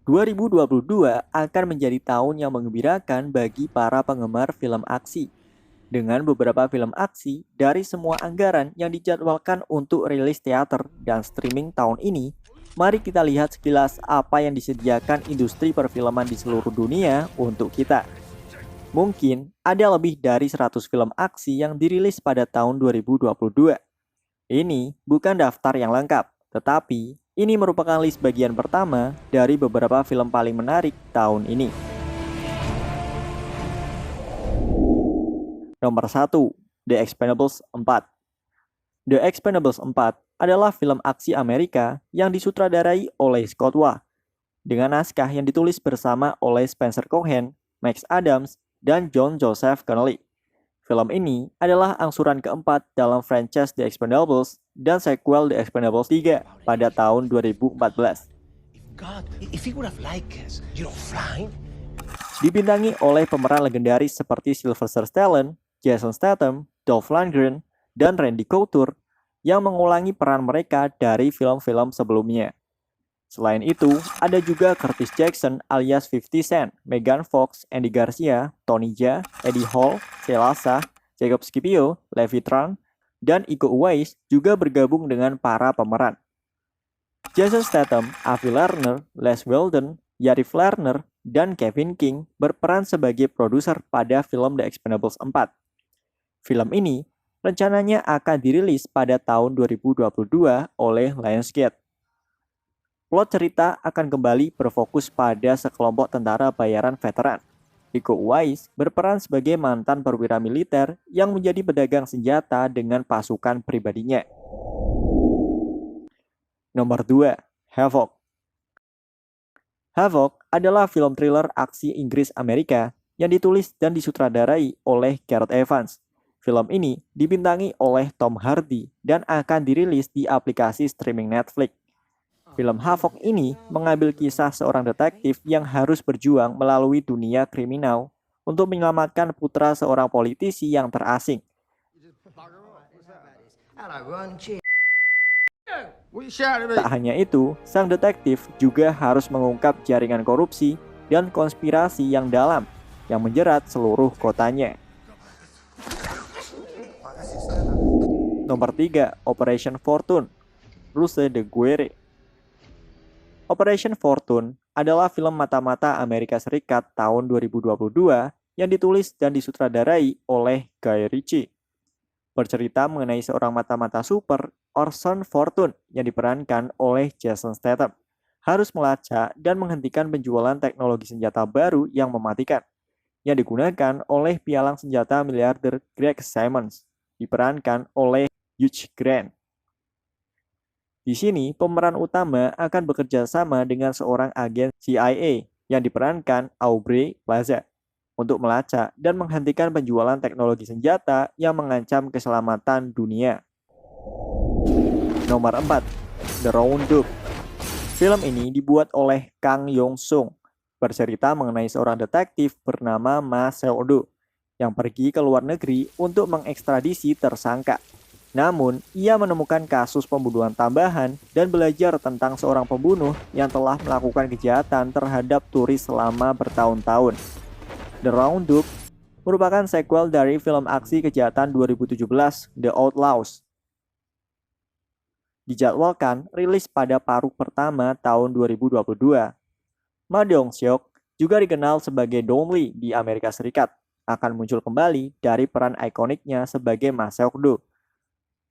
2022 akan menjadi tahun yang menggembirakan bagi para penggemar film aksi. Dengan beberapa film aksi dari semua anggaran yang dijadwalkan untuk rilis teater dan streaming tahun ini, mari kita lihat sekilas apa yang disediakan industri perfilman di seluruh dunia untuk kita. Mungkin ada lebih dari 100 film aksi yang dirilis pada tahun 2022. Ini bukan daftar yang lengkap, tetapi ini merupakan list bagian pertama dari beberapa film paling menarik tahun ini. Nomor 1, The Expendables 4. The Expendables 4 adalah film aksi Amerika yang disutradarai oleh Scott Waugh dengan naskah yang ditulis bersama oleh Spencer Cohen, Max Adams, dan John Joseph Connelly. Film ini adalah angsuran keempat dalam franchise The Expendables dan sequel The Expendables 3 pada tahun 2014. Dibintangi oleh pemeran legendaris seperti Sylvester Stallone, Jason Statham, Dolph Lundgren, dan Randy Couture yang mengulangi peran mereka dari film-film sebelumnya. Selain itu, ada juga Curtis Jackson alias 50 Cent, Megan Fox, Andy Garcia, Tony Jaa, Eddie Hall, Selasa, Jacob Scipio, Levi Tran, dan Iko Uwais juga bergabung dengan para pemeran. Jason Statham, Avi Lerner, Les Weldon, Yari Lerner, dan Kevin King berperan sebagai produser pada film The Expendables 4. Film ini rencananya akan dirilis pada tahun 2022 oleh Lionsgate. Plot cerita akan kembali berfokus pada sekelompok tentara bayaran veteran. Iko Uwais berperan sebagai mantan perwira militer yang menjadi pedagang senjata dengan pasukan pribadinya. Nomor 2, Havoc. Havoc adalah film thriller aksi Inggris-Amerika yang ditulis dan disutradarai oleh Gareth Evans. Film ini dibintangi oleh Tom Hardy dan akan dirilis di aplikasi streaming Netflix. Film Havoc ini mengambil kisah seorang detektif yang harus berjuang melalui dunia kriminal untuk menyelamatkan putra seorang politisi yang terasing. Tak hanya itu, sang detektif juga harus mengungkap jaringan korupsi dan konspirasi yang dalam yang menjerat seluruh kotanya. Nomor 3, Operation Fortune, Ruse de Guerre. Operation Fortune adalah film mata-mata Amerika Serikat tahun 2022 yang ditulis dan disutradarai oleh Guy Ritchie. Bercerita mengenai seorang mata-mata super, Orson Fortune, yang diperankan oleh Jason Statham, harus melacak dan menghentikan penjualan teknologi senjata baru yang mematikan, yang digunakan oleh pialang senjata miliarder Greg Simmons, diperankan oleh Hugh Grant. Di sini, pemeran utama akan bekerja sama dengan seorang agen CIA yang diperankan Aubrey Plaza untuk melacak dan menghentikan penjualan teknologi senjata yang mengancam keselamatan dunia. Nomor 4, The Roundup. Film ini dibuat oleh Kang Yong-sung, bercerita mengenai seorang detektif bernama Ma Seok-do yang pergi ke luar negeri untuk mengekstradisi tersangka. Namun, ia menemukan kasus pembunuhan tambahan dan belajar tentang seorang pembunuh yang telah melakukan kejahatan terhadap turis selama bertahun-tahun. The Roundup merupakan sequel dari film aksi kejahatan 2017, The Outlaws. Dijadwalkan rilis pada paruh pertama tahun 2022. Ma Dong-seok juga dikenal sebagai Dong Lee di Amerika Serikat, akan muncul kembali dari peran ikoniknya sebagai Ma Seok-do.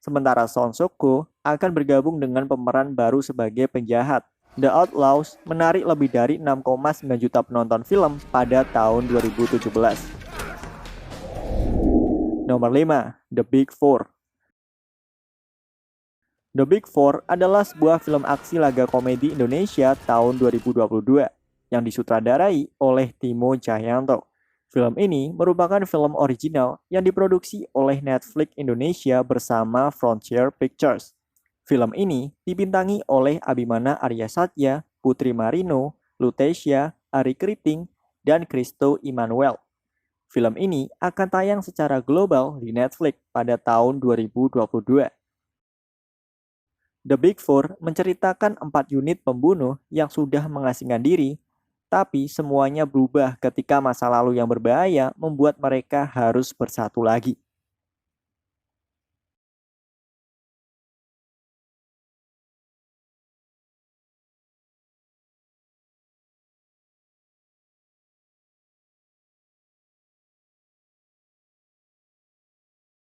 Sementara Song Seok-go akan bergabung dengan pemeran baru sebagai penjahat. The Outlaws menarik lebih dari 6,9 juta penonton film pada tahun 2017. Nomor 5, The Big Four. The Big Four adalah sebuah film aksi laga komedi Indonesia tahun 2022 yang disutradarai oleh Timo Cahyanto. Film ini merupakan film original yang diproduksi oleh Netflix Indonesia bersama Frontier Pictures. Film ini dibintangi oleh Abimana Arya Satya, Putri Marino, Lutesia, Ari Kriting, dan Christo Immanuel. Film ini akan tayang secara global di Netflix pada tahun 2022. The Big Four menceritakan 4 unit pembunuh yang sudah mengasingkan diri Tapi semuanya berubah ketika masa lalu yang berbahaya membuat mereka harus bersatu lagi.